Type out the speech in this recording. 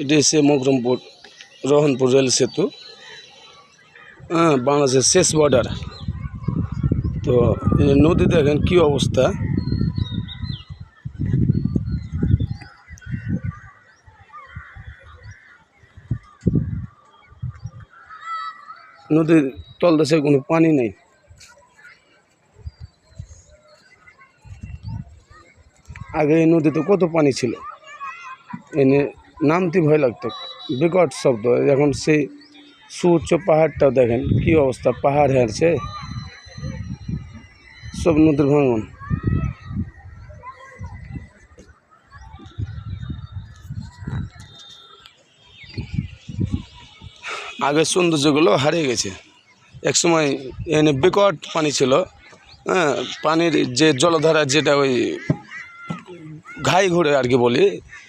এটি হচ্ছে মকরমপুর রহনপুর রেল সেতু, বাংলাদেশের শেষ বর্ডার। তো এই নদী দেখেন কি অবস্থা। নদীর তলদেশে কোনো পানি নেই। আগে এই নদীতে কত পানি ছিল, এনে নামতে ভয় লাগতো, বিকট শব্দ। এখন সেই সুউচ্চ পাহাড়টা দেখেন কি অবস্থা, পাহাড় হেরছে সব নদীর ভাঙন। আগের সৌন্দর্যগুলো হারিয়ে গেছে। একসময় এনে বিকট পানি ছিল, পানির যে জলধারা, যেটা ওই ঘাই ঘুরে আর কি বলি,